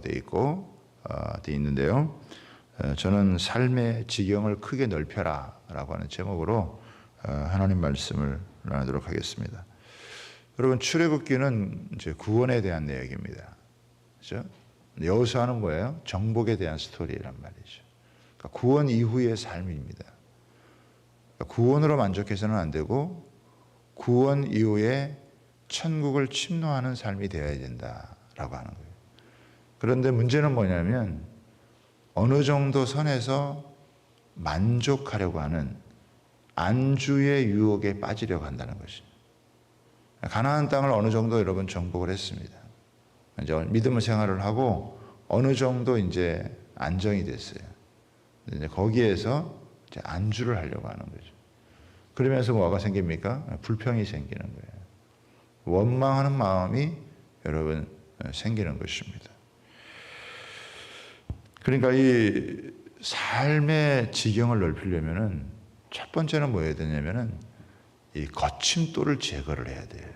라고 되어 있고 되어 있는데요. 저는 삶의 지경을 크게 넓혀라 라고 하는 제목으로 하나님 말씀을 나누도록 하겠습니다. 여러분, 출애굽기는 이제 구원에 대한 내용입니다. 그렇죠? 여호수아는 뭐예요? 정복에 대한 스토리란 말이죠. 그러니까 구원 이후의 삶입니다. 그러니까 구원으로 만족해서는 안 되고 구원 이후에 천국을 침노하는 삶이 되어야 된다라고 하는 거예요. 그런데 문제는 뭐냐면 어느 정도 선에서 만족하려고 하는 안주의 유혹에 빠지려고 한다는 것입니다. 가나안 땅을 어느 정도 여러분 정복을 했습니다. 이제 믿음의 생활을 하고 어느 정도 이제 안정이 됐어요. 이제 거기에서 이제 안주를 하려고 하는 거죠. 그러면서 뭐가 생깁니까? 불평이 생기는 거예요. 원망하는 마음이 여러분 생기는 것입니다. 그러니까 이 삶의 지경을 넓히려면은 첫 번째는 뭐 해야 되냐면은 이 거침돌을 제거를 해야 돼요.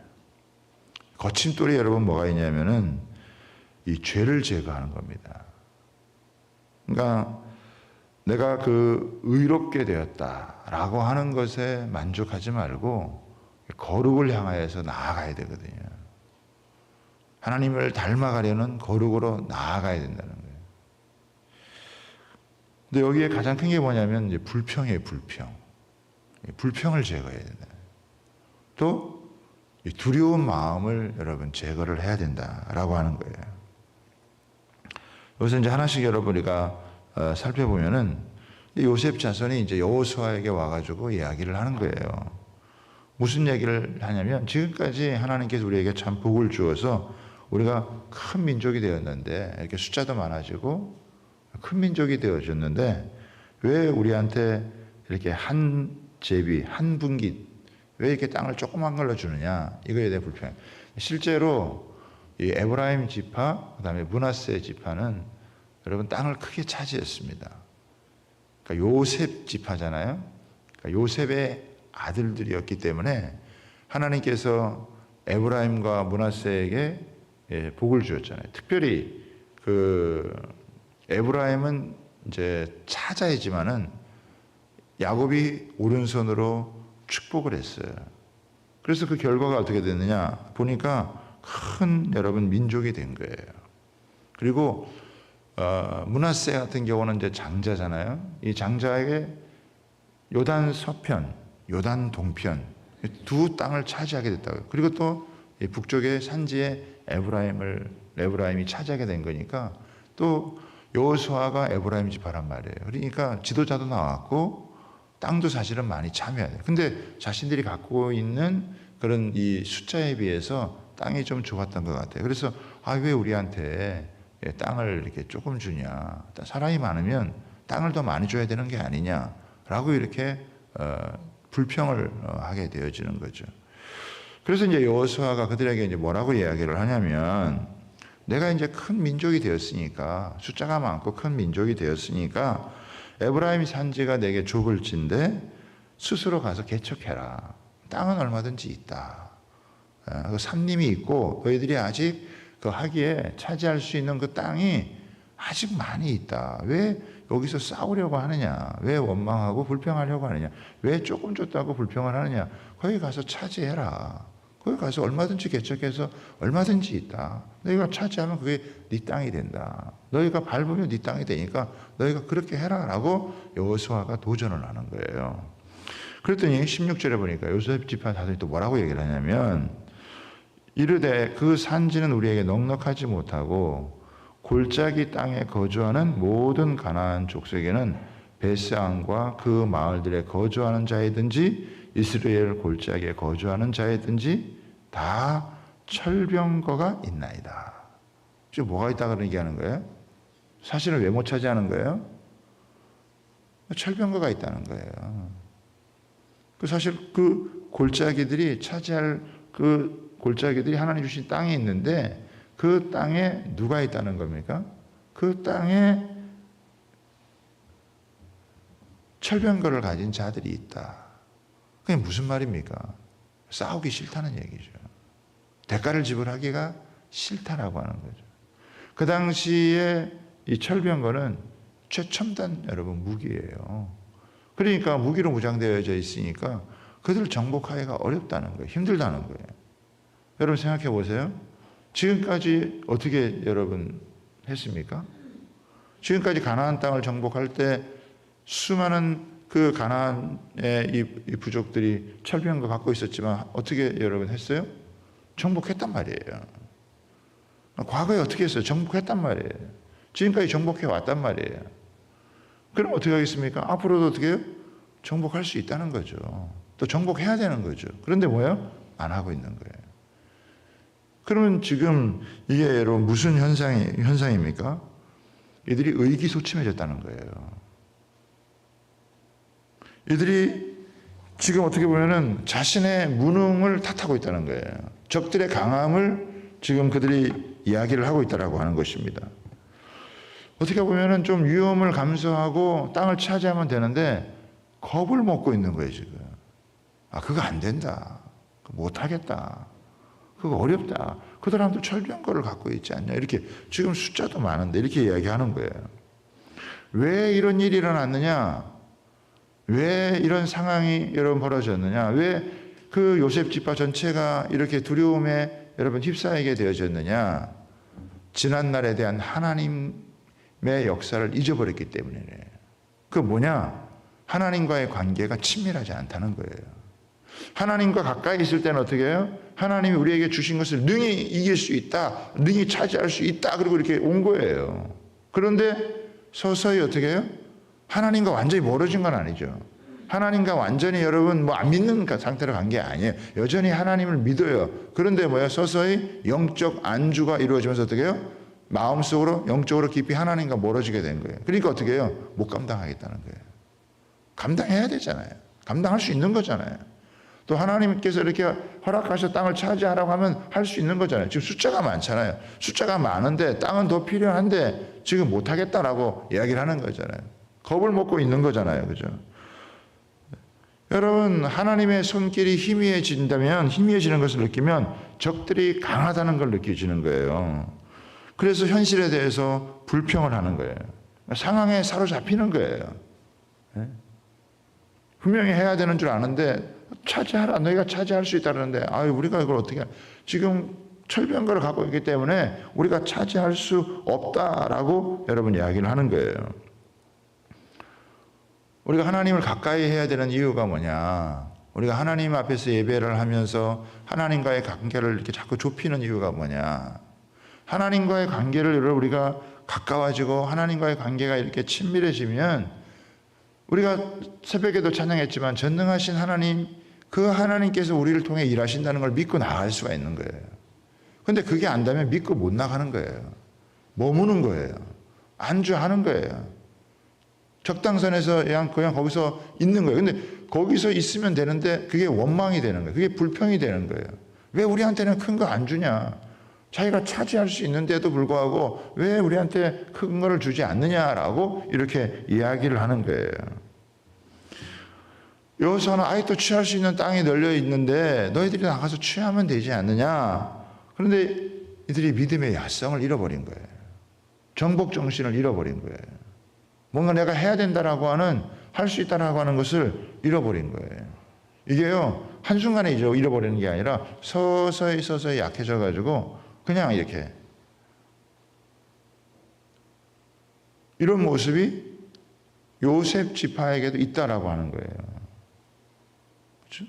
거침돌이 여러분 뭐가 있냐면은 이 죄를 제거하는 겁니다. 그러니까 내가 그 의롭게 되었다라고 하는 것에 만족하지 말고 거룩을 향하여서 나아가야 되거든요. 하나님을 닮아가려는 거룩으로 나아가야 된다는 거예요. 근데 여기에 가장 큰 게 뭐냐면 이제 불평이에요, 불평. 불평을 제거해야 된다. 또 두려운 마음을 여러분 제거를 해야 된다라고 하는 거예요. 여기서 이제 하나씩 여러분 우리가 살펴보면은 요셉 자손이 이제 여호수아에게 와가지고 이야기를 하는 거예요. 무슨 얘기를 하냐면 지금까지 하나님께서 우리에게 참 복을 주어서 우리가 큰 민족이 되었는데 이렇게 숫자도 많아지고 큰 민족이 되어졌는데 왜 우리한테 이렇게 한 제비, 한 분기 왜 이렇게 땅을 조그만 걸로 주느냐 이거에 대해 불평. 실제로 이 에브라임 지파 그다음에 므낫세 지파는 여러분 땅을 크게 차지했습니다. 그러니까 요셉 지파잖아요. 그러니까 요셉의 아들들이었기 때문에 하나님께서 에브라임과 므낫세에게 복을 주었잖아요. 특별히 그 에브라임은 이제 차자이지만은 야곱이 오른손으로 축복을 했어요. 그래서 그 결과가 어떻게 됐느냐 보니까 큰 여러분 민족이 된 거예요. 그리고 므낫세 같은 경우는 이제 장자잖아요. 이 장자에게 요단 서편, 요단 동편 두 땅을 차지하게 됐다고요. 그리고 또 북쪽의 산지에 에브라임이 차지하게 된 거니까 또 여호수아가 에브라임 지파란 말이에요. 그러니까 지도자도 나왔고 땅도 사실은 많이 참여해야 돼요. 근데 자신들이 갖고 있는 그런 이 숫자에 비해서 땅이 좀 좋았던 것 같아요. 그래서 왜 우리한테 땅을 이렇게 조금 주냐? 사람이 많으면 땅을 더 많이 줘야 되는 게 아니냐라고 이렇게 불평을 하게 되어지는 거죠. 그래서 이제 여호수아가 그들에게 이제 뭐라고 이야기를 하냐면 내가 이제 큰 민족이 되었으니까 숫자가 많고 큰 민족이 되었으니까 에브라임 산지가 내게 좁을 진데 스스로 가서 개척해라. 땅은 얼마든지 있다. 산림이 있고 너희들이 아직 그 하기에 차지할 수 있는 그 땅이 아직 많이 있다. 왜 여기서 싸우려고 하느냐? 왜 원망하고 불평하려고 하느냐? 왜 조금 줬다고 불평을 하느냐? 거기 가서 차지해라. 거기 가서 얼마든지 개척해서 얼마든지 있다. 너희가 차지하면 그게 네 땅이 된다. 너희가 밟으면 네 땅이 되니까 너희가 그렇게 해라 라고 여호수아가 도전을 하는 거예요. 그랬더니 16절에 보니까 요셉 지파 자손이 또 뭐라고 얘기를 하냐면 이르되 그 산지는 우리에게 넉넉하지 못하고 골짜기 땅에 거주하는 모든 가나안 족속에는 베스안과 그 마을들에 거주하는 자이든지 이스라엘 골짜기에 거주하는 자이든지 다 철병거가 있나이다. 지금 뭐가 있다 그런 얘기하는 거예요? 사실은 왜 못 차지하는 거예요? 철병거가 있다는 거예요. 그 사실 그 골짜기들이 차지할 그 골짜기들이 하나님 주신 땅에 있는데 그 땅에 누가 있다는 겁니까? 그 땅에 철병거를 가진 자들이 있다. 그게 무슨 말입니까? 싸우기 싫다는 얘기죠. 대가를 지불하기가 싫다라고 하는 거죠. 그 당시에 이 철병거는 최첨단 여러분 무기예요. 그러니까 무기로 무장되어져 있으니까 그들 정복하기가 어렵다는 거예요. 힘들다는 거예요. 여러분 생각해 보세요. 지금까지 어떻게 여러분 했습니까? 지금까지 가나안 땅을 정복할 때 수많은 그 가나안의 이 부족들이 철병거 갖고 있었지만 어떻게 여러분 했어요? 정복했단 말이에요. 과거에 어떻게 했어요? 정복했단 말이에요. 지금까지 정복해 왔단 말이에요. 그럼 어떻게 하겠습니까? 앞으로도 어떻게 해요? 정복할 수 있다는 거죠. 또 정복해야 되는 거죠. 그런데 뭐예요? 안 하고 있는 거예요. 그러면 지금 이게 여러분 무슨 현상입니까? 이들이 의기소침해졌다는 거예요. 이들이 지금 어떻게 보면은 자신의 무능을 탓하고 있다는 거예요. 적들의 강함을 지금 그들이 이야기를 하고 있다라고 하는 것입니다. 어떻게 보면은 좀 위험을 감수하고 땅을 차지하면 되는데 겁을 먹고 있는 거예요, 지금. 아, 그거 안 된다. 못 하겠다. 그거 어렵다. 그 사람들 철병거를 갖고 있지 않냐. 이렇게 지금 숫자도 많은데 이렇게 이야기하는 거예요. 왜 이런 일이 일어났느냐? 왜 이런 상황이 여러분 벌어졌느냐? 왜 그 요셉 지파 전체가 이렇게 두려움에 여러분 휩싸이게 되어졌느냐? 지난날에 대한 하나님의 역사를 잊어버렸기 때문이에요. 그 뭐냐? 하나님과의 관계가 친밀하지 않다는 거예요. 하나님과 가까이 있을 때는 어떻게 해요? 하나님이 우리에게 주신 것을 능히 이길 수 있다, 능히 차지할 수 있다, 그리고 이렇게 온 거예요. 그런데 서서히 어떻게 해요? 하나님과 완전히 멀어진 건 아니죠. 하나님과 완전히 여러분 뭐 안 믿는 상태로 간 게 아니에요. 여전히 하나님을 믿어요. 그런데 뭐야? 서서히 영적 안주가 이루어지면서 어떻게 해요? 마음속으로 영적으로 깊이 하나님과 멀어지게 된 거예요. 그러니까 어떻게 해요? 못 감당하겠다는 거예요. 감당해야 되잖아요. 감당할 수 있는 거잖아요. 또 하나님께서 이렇게 허락하셔 땅을 차지하라고 하면 할 수 있는 거잖아요. 지금 숫자가 많잖아요. 숫자가 많은데 땅은 더 필요한데 지금 못하겠다라고 이야기를 하는 거잖아요. 겁을 먹고 있는 거잖아요. 그죠? 여러분, 하나님의 손길이 희미해진다면, 희미해지는 것을 느끼면 적들이 강하다는 걸 느껴지는 거예요. 그래서 현실에 대해서 불평을 하는 거예요. 상황에 사로잡히는 거예요. 분명히 해야 되는 줄 아는데 차지하라, 너희가 차지할 수 있다는데 우리가 이걸 어떻게 지금 철병거를 갖고 있기 때문에 우리가 차지할 수 없다라고 여러분 이야기를 하는 거예요. 우리가 하나님을 가까이 해야 되는 이유가 뭐냐? 우리가 하나님 앞에서 예배를 하면서 하나님과의 관계를 이렇게 자꾸 좁히는 이유가 뭐냐? 하나님과의 관계를 우리가 가까워지고 하나님과의 관계가 이렇게 친밀해지면 우리가 새벽에도 찬양했지만 전능하신 하나님, 그 하나님께서 우리를 통해 일하신다는 걸 믿고 나갈 수가 있는 거예요. 근데 그게 안 되면 믿고 못 나가는 거예요. 머무는 거예요. 안주하는 거예요. 적당선에서 그냥 거기서 있는 거예요. 근데 거기서 있으면 되는데 그게 원망이 되는 거예요. 그게 불평이 되는 거예요. 왜 우리한테는 큰 거 안 주냐? 자기가 차지할 수 있는데도 불구하고 왜 우리한테 큰 거를 주지 않느냐라고 이렇게 이야기를 하는 거예요. 여호수아는 아직도 취할 수 있는 땅이 널려 있는데 너희들이 나가서 취하면 되지 않느냐? 그런데 이들이 믿음의 야성을 잃어버린 거예요. 정복 정신을 잃어버린 거예요. 뭔가 내가 해야 된다라고 하는, 할 수 있다라고 하는 것을 잃어버린 거예요. 이게요, 한순간에 잃어버리는 게 아니라 서서히 약해져 가지고 그냥 이렇게 이런 모습이 요셉 지파에게도 있다라고 하는 거예요. 그렇죠?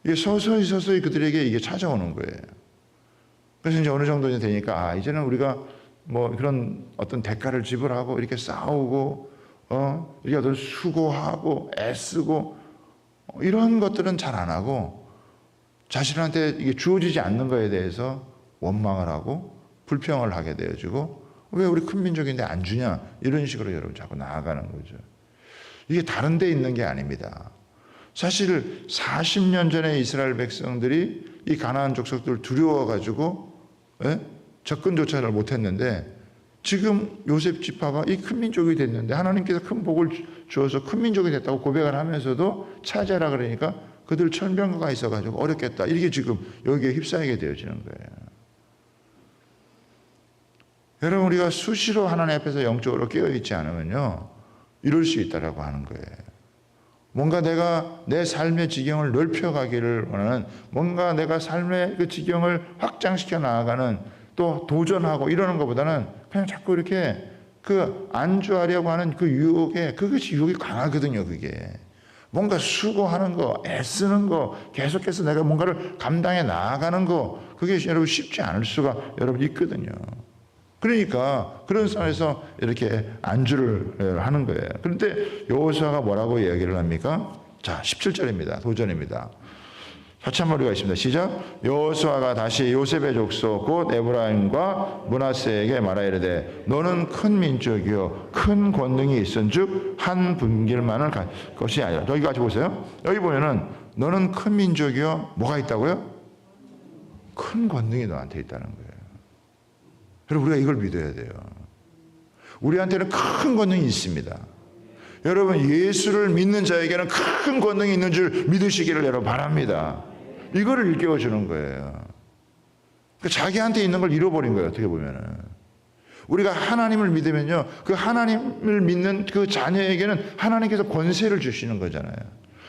이게 서서히 그들에게 이게 찾아오는 거예요. 그래서 이제 어느 정도 되니까 이제는 우리가 뭐 그런 어떤 대가를 지불하고 이렇게 싸우고 이렇게 어떤 수고하고 애쓰고 이런 것들은 잘 안 하고 자신한테 이게 주어지지 않는 거에 대해서 원망을 하고 불평을 하게 되어지고 왜 우리 큰 민족인데 안 주냐 이런 식으로 여러분 자꾸 나아가는 거죠. 이게 다른 데 있는 게 아닙니다. 사실 40년 전에 이스라엘 백성들이 이 가나안 족속들을 두려워가지고 접근조차를 못했는데 지금 요셉 지파가 이 큰 민족이 됐는데 하나님께서 큰 복을 주어서 큰 민족이 됐다고 고백을 하면서도 차지하라 그러니까 그들 철병거가 있어가지고 어렵겠다 이렇게 지금 여기에 휩싸이게 되어지는 거예요. 여러분, 우리가 수시로 하나님 앞에서 영적으로 깨어있지 않으면요, 이럴 수 있다라고 하는 거예요. 뭔가 내가 내 삶의 지경을 넓혀가기를 원하는, 뭔가 내가 삶의 그 지경을 확장시켜 나아가는, 또 도전하고 이러는 것보다는 그냥 자꾸 이렇게 그 안주하려고 하는 그 유혹에, 그것이 유혹이 강하거든요. 그게 뭔가 수고하는 거, 애쓰는 거, 계속해서 내가 뭔가를 감당해 나아가는 거, 그게 여러분 쉽지 않을 수가 여러분 있거든요. 그러니까 그런 상황에서 이렇게 안주를 하는 거예요. 그런데 여호수아가 뭐라고 이야기를 합니까? 자, 17절입니다. 도전입니다. 같이 한번 읽겠습니다. 시작. 여호수아가 다시 요셉의 족속 곧 에브라임과 므낫세에게 말하 이르되 너는 큰 민족이요 큰 권능이 있은즉 한 분길만을 갈 것이 아니라. 여기 같이 보세요. 여기 보면은 너는 큰 민족이요 뭐가 있다고요? 큰 권능이 너한테 있다는 거예요. 여러분, 우리가 이걸 믿어야 돼요. 우리한테는 큰 권능이 있습니다. 여러분, 예수를 믿는 자에게는 큰 권능이 있는 줄 믿으시기를 여러분 바랍니다. 이거를 일깨워주는 거예요. 자기한테 있는 걸 잃어버린 거예요. 어떻게 보면은. 우리가 하나님을 믿으면요, 그 하나님을 믿는 그 자녀에게는 하나님께서 권세를 주시는 거잖아요.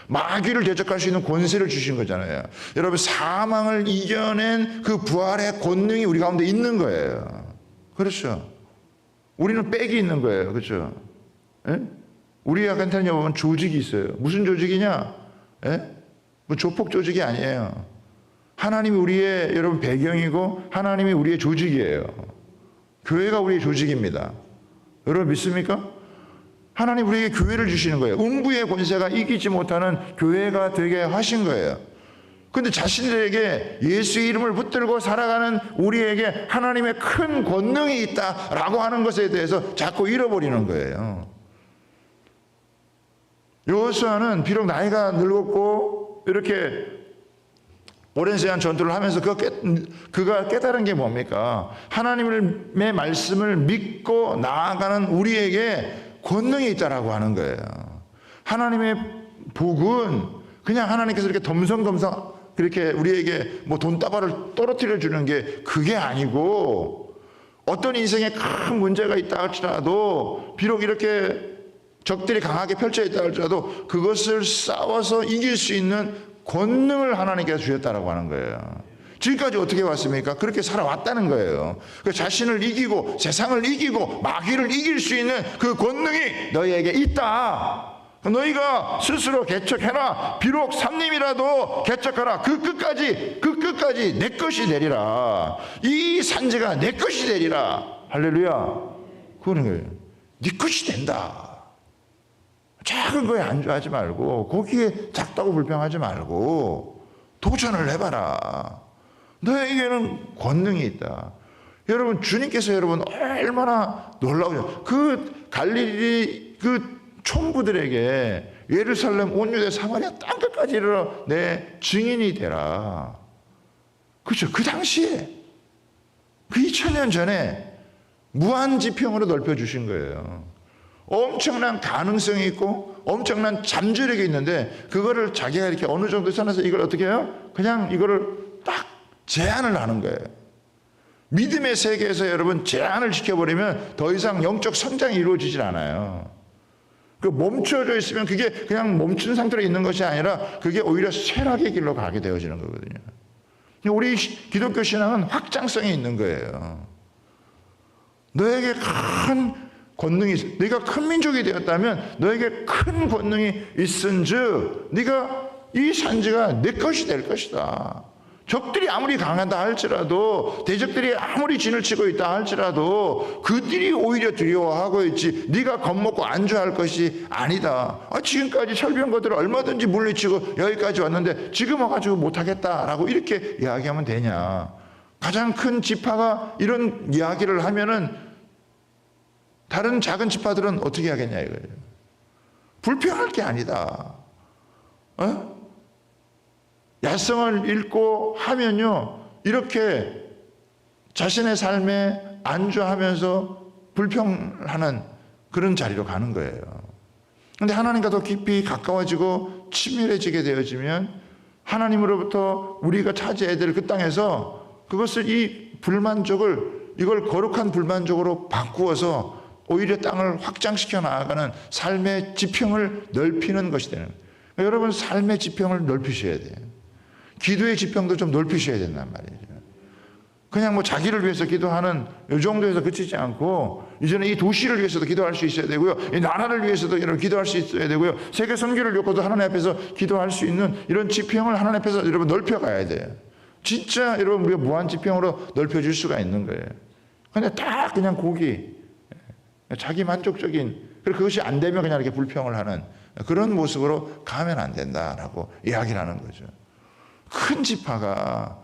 마귀를 대적할 수 있는 권세를 주신 거잖아요. 여러분, 사망을 이겨낸 그 부활의 권능이 우리 가운데 있는 거예요. 그렇죠? 우리는 빽이 있는 거예요. 그렇죠? 예? 우리한테는 보면 조직이 있어요. 무슨 조직이냐? 예? 뭐 조폭 조직이 아니에요. 하나님이 우리의 여러분 배경이고 하나님이 우리의 조직이에요. 교회가 우리의 조직입니다. 여러분 믿습니까? 하나님 우리에게 교회를 주시는 거예요. 음부의 권세가 이기지 못하는 교회가 되게 하신 거예요. 그런데 자신들에게 예수의 이름을 붙들고 살아가는 우리에게 하나님의 큰 권능이 있다라고 하는 것에 대해서 자꾸 잃어버리는 거예요. 여호수아는 비록 나이가 늙었고 이렇게 오랜 시간 전투를 하면서 그가 깨달은 게 뭡니까? 하나님의 말씀을 믿고 나아가는 우리에게 권능이 있다라고 하는 거예요. 하나님의 복은 그냥 하나님께서 이렇게 덤성덤성 그렇게 우리에게 뭐 돈다발을 떨어뜨려 주는 게 그게 아니고, 어떤 인생에 큰 문제가 있다 할지라도, 비록 이렇게 적들이 강하게 펼쳐 있다 할지라도 그것을 싸워서 이길 수 있는 권능을 하나님께서 주셨다라고 하는 거예요. 지금까지 어떻게 왔습니까? 그렇게 살아왔다는 거예요. 그 자신을 이기고 세상을 이기고 마귀를 이길 수 있는 그 권능이 너희에게 있다. 너희가 스스로 개척해라. 비록 산림이라도 개척하라. 그 끝까지 내 것이 되리라. 이 산지가 내 것이 되리라. 할렐루야. 그러는 거예요. 네 것이 된다. 작은 거에 안주하지 말고, 거기에 작다고 불평하지 말고 도전을 해봐라. 너에게는 권능이 있다. 여러분, 주님께서 여러분 얼마나 놀라우죠. 그 갈릴리 그 총부들에게 예루살렘 온 유대 사마리아 땅끝까지 이르러 내 증인이 되라. 그렇죠. 그 당시에 그 2000년 전에 무한지평으로 넓혀주신 거예요. 엄청난 가능성이 있고 엄청난 잠재력이 있는데, 그거를 자기가 이렇게 어느 정도 선에서 이걸 어떻게 해요? 그냥 이거를 딱 제한을 하는 거예요. 믿음의 세계에서 여러분 제한을 지켜버리면 더 이상 영적 성장이 이루어지질 않아요. 그 멈춰져 있으면 그게 그냥 멈춘 상태로 있는 것이 아니라 그게 오히려 쇠락의 길로 가게 되어지는 거거든요. 우리 기독교 신앙은 확장성이 있는 거예요. 너에게 큰 권능이, 네가 큰 민족이 되었다면 너에게 큰 권능이 있은즉 네가 이 산지가 내 것이 될 것이다. 적들이 아무리 강하다 할지라도, 대적들이 아무리 진을 치고 있다 할지라도 그들이 오히려 두려워하고 있지 네가 겁먹고 안주할 것이 아니다. 지금까지 철비한 것들을 얼마든지 물리치고 여기까지 왔는데 지금 와가지고 못하겠다라고 이렇게 이야기하면 되냐. 가장 큰 지파가 이런 이야기를 하면은 다른 작은 지파들은 어떻게 하겠냐 이거예요. 불평할 게 아니다. 야성을 잃고 하면요, 이렇게 자신의 삶에 안주하면서 불평하는 그런 자리로 가는 거예요. 그런데 하나님과 더 깊이 가까워지고 친밀해지게 되어지면 하나님으로부터 우리가 차지해야 될 그 땅에서 그것을, 이 불만족을 이걸 거룩한 불만족으로 바꾸어서 오히려 땅을 확장시켜 나아가는 삶의 지평을 넓히는 것이 되는 거예요. 여러분 삶의 지평을 넓히셔야 돼요. 기도의 지평도 좀 넓히셔야 된단 말이죠. 그냥 뭐 자기를 위해서 기도하는 이 정도에서 그치지 않고 이제는 이 도시를 위해서도 기도할 수 있어야 되고요. 이 나라를 위해서도 여러분 기도할 수 있어야 되고요. 세계 선교를 놓고도 하나님 앞에서 기도할 수 있는 이런 지평을 하나님 앞에서 여러분 넓혀가야 돼요. 진짜 여러분 우리가 무한 지평으로 넓혀줄 수가 있는 거예요. 근데 다 그냥 고기, 자기 만족적인, 그리고 그것이 안 되면 그냥 이렇게 불평을 하는 그런 모습으로 가면 안 된다라고 이야기를 하는 거죠. 큰 지파가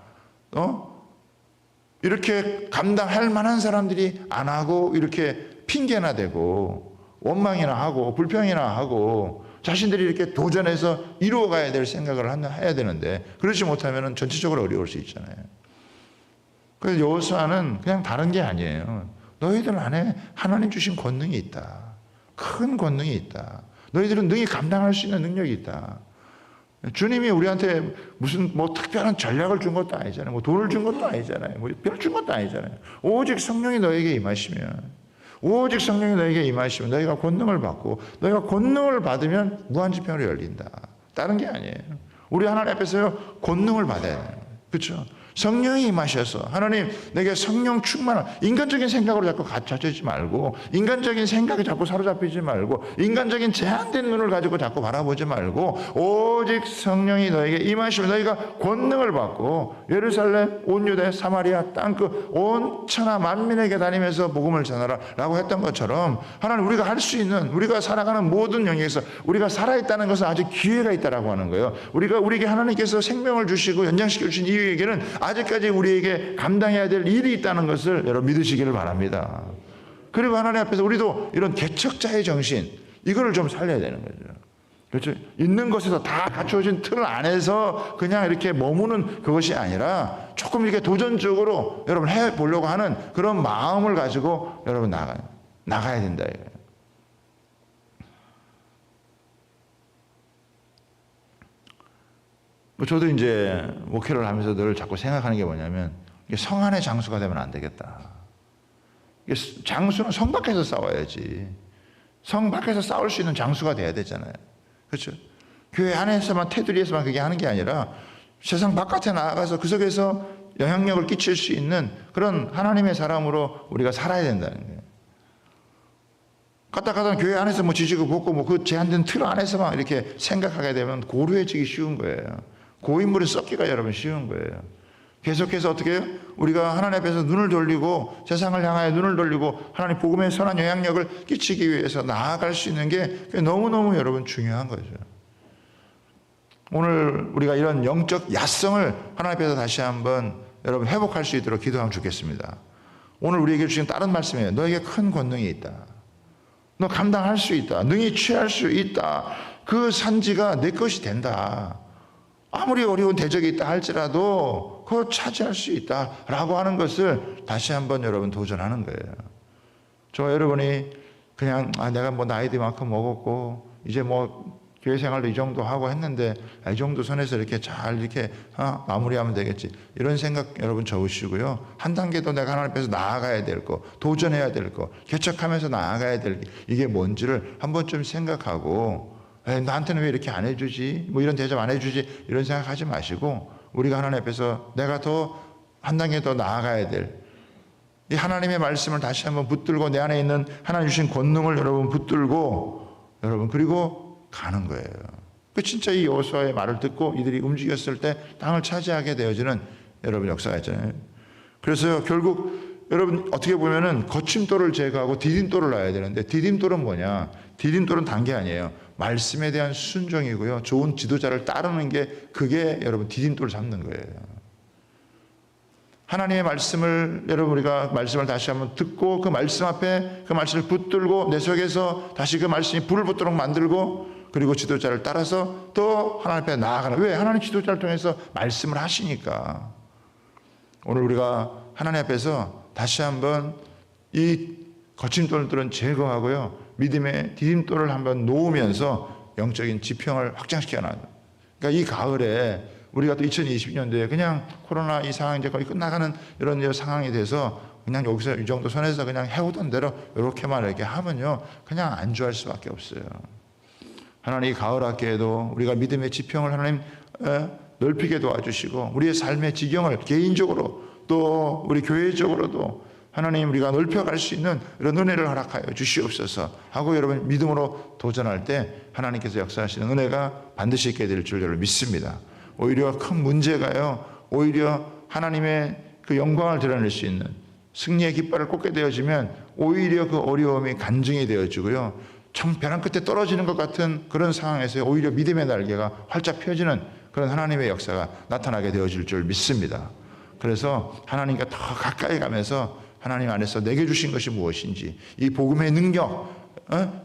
이렇게 감당할 만한 사람들이 안 하고 이렇게 핑계나 대고 원망이나 하고 불평이나 하고 자신들이 이렇게 도전해서 이루어가야 될 생각을 해야 되는데 그렇지 못하면 전체적으로 어려울 수 있잖아요. 그래서 여호수아는 그냥 다른 게 아니에요. 너희들 안에 하나님 주신 권능이 있다. 큰 권능이 있다. 너희들은 능히 감당할 수 있는 능력이 있다. 주님이 우리한테 무슨 뭐 특별한 전략을 준 것도 아니잖아요. 뭐 돈을 준 것도 아니잖아요. 뭐 별 준 것도 아니잖아요. 오직 성령이 너에게 임하시면, 오직 성령이 너에게 임하시면 너희가 권능을 받고, 너희가 권능을 받으면 무한지평으로 열린다. 다른 게 아니에요. 우리 하나님 앞에서요 권능을 받아야 돼요. 그렇죠? 성령이 임하셔서 하나님 내게 성령 충만한, 인간적인 생각으로 자꾸 갇혀지지 말고, 인간적인 생각에 자꾸 사로잡히지 말고, 인간적인 제한된 눈을 가지고 자꾸 바라보지 말고, 오직 성령이 너에게 임하시면 너희가 권능을 받고 예루살렘 온 유대 사마리아 땅끝 온 천하 만민에게 다니면서 복음을 전하라 라고 했던 것처럼, 하나님 우리가 할 수 있는, 우리가 살아가는 모든 영역에서 우리가 살아있다는 것은 아직 기회가 있다라고 하는 거예요. 우리에게 하나님께서 생명을 주시고 연장시켜 주신 이유에게는 아직까지 우리에게 감당해야 될 일이 있다는 것을 여러분 믿으시기를 바랍니다. 그리고 하나님 앞에서 우리도 이런 개척자의 정신, 이거를 좀 살려야 되는 거죠. 그렇죠? 있는 것에서 다 갖춰진 틀 안에서 그냥 이렇게 머무는 그것이 아니라 조금 이렇게 도전적으로 여러분 해보려고 하는 그런 마음을 가지고 여러분 나가야 된다 이거예요. 저도 이제 목회를 하면서 늘 자꾸 생각하는 게 뭐냐면, 성 안의 장수가 되면 안 되겠다. 장수는 성 밖에서 싸워야지. 성 밖에서 싸울 수 있는 장수가 돼야 되잖아요. 그렇죠? 교회 안에서만, 테두리에서만 그게 하는 게 아니라 세상 바깥에 나아가서 그 속에서 영향력을 끼칠 수 있는 그런 하나님의 사람으로 우리가 살아야 된다는 거예요. 까딱하다 교회 안에서 뭐 지지고 볶고 뭐 그 제한된 틀 안에서만 이렇게 생각하게 되면 고루해지기 쉬운 거예요. 고인물이 썩기가 여러분 쉬운 거예요. 계속해서 어떻게 해요? 우리가 하나님 앞에서 눈을 돌리고 세상을 향하여 눈을 돌리고 하나님 복음의 선한 영향력을 끼치기 위해서 나아갈 수 있는 게 너무너무 여러분 중요한 거죠. 오늘 우리가 이런 영적 야성을 하나님 앞에서 다시 한번 여러분 회복할 수 있도록 기도하면 좋겠습니다. 오늘 우리에게 주신 다른 말씀이에요. 너에게 큰 권능이 있다. 너 감당할 수 있다. 능히 취할 수 있다. 그 산지가 내 것이 된다. 아무리 어려운 대적이 있다 할지라도 그거 차지할 수 있다라고 하는 것을 다시 한번 여러분 도전하는 거예요. 저 여러분이 그냥 내가 뭐 나이들만큼 먹었고 이제 뭐 교회 생활도 이 정도 하고 했는데 이 정도 선에서 이렇게 잘 이렇게 마무리하면 되겠지, 이런 생각 여러분 접으시고요. 한 단계 더 내가 하나님 앞에서 나아가야 될 거, 도전해야 될 거, 개척하면서 나아가야 될 이게 뭔지를 한번 좀 생각하고, 나한테는 왜 이렇게 안 해주지? 뭐 이런 대접 안 해주지? 이런 생각하지 마시고, 우리가 하나님 앞에서 내가 더 한 단계 더 나아가야 될 이 하나님의 말씀을 다시 한번 붙들고, 내 안에 있는 하나님 주신 권능을 여러분 붙들고 여러분 그리고 가는 거예요. 진짜 이 여호수아의 말을 듣고 이들이 움직였을 때 땅을 차지하게 되어지는 여러분 역사가 있잖아요. 그래서 결국 여러분 어떻게 보면은 거침돌을 제거하고 디딤돌을 놔야 되는데, 디딤돌은 뭐냐? 디딤돌은 단계 아니에요. 말씀에 대한 순종이고요. 좋은 지도자를 따르는 게, 그게 여러분 디딤돌을 잡는 거예요. 하나님의 말씀을 여러분 우리가 말씀을 다시 한번 듣고 그 말씀 앞에 그 말씀을 붙들고 내 속에서 다시 그 말씀이 불을 붙도록 만들고, 그리고 지도자를 따라서 또 하나님 앞에 나아가는. 왜? 하나님 지도자를 통해서 말씀을 하시니까. 오늘 우리가 하나님 앞에서 다시 한번 이 거침돌들은 제거하고요, 믿음의 디딤돌을 한번 놓으면서 영적인 지평을 확장시켜 나가는. 그러니까 이 가을에 우리가 또 2020년도에 그냥 코로나 이 상황이 이제 거의 끝나가는 이런 상황이 돼서 그냥 여기서 이 정도 선에서 그냥 해오던 대로 이렇게만 이렇게 하면요, 그냥 안주할 수밖에 없어요. 하나님, 이 가을 학기에도 우리가 믿음의 지평을 하나님 넓히게 도와주시고, 우리의 삶의 지경을 개인적으로 또 우리 교회적으로도 하나님 우리가 넓혀갈 수 있는 이런 은혜를 허락하여 주시옵소서 하고, 여러분 믿음으로 도전할 때 하나님께서 역사하시는 은혜가 반드시 있게 될 줄 여러분 믿습니다. 오히려 큰 문제가요, 오히려 하나님의 그 영광을 드러낼 수 있는 승리의 깃발을 꽂게 되어지면 오히려 그 어려움이 간증이 되어지고요, 참 벼랑 끝에 떨어지는 것 같은 그런 상황에서 오히려 믿음의 날개가 활짝 펴지는 그런 하나님의 역사가 나타나게 되어질 줄 믿습니다. 그래서 하나님과 더 가까이 가면서 하나님 안에서 내게 주신 것이 무엇인지, 이 복음의 능력,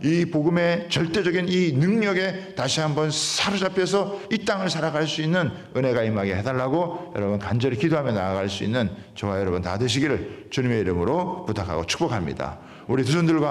이 복음의 절대적인 이 능력에 다시 한번 사로잡혀서 이 땅을 살아갈 수 있는 은혜가 임하게 해달라고 여러분 간절히 기도하며 나아갈 수 있는 저와 여러분 다 되시기를 주님의 이름으로 부탁하고 축복합니다. 우리 두 손 들고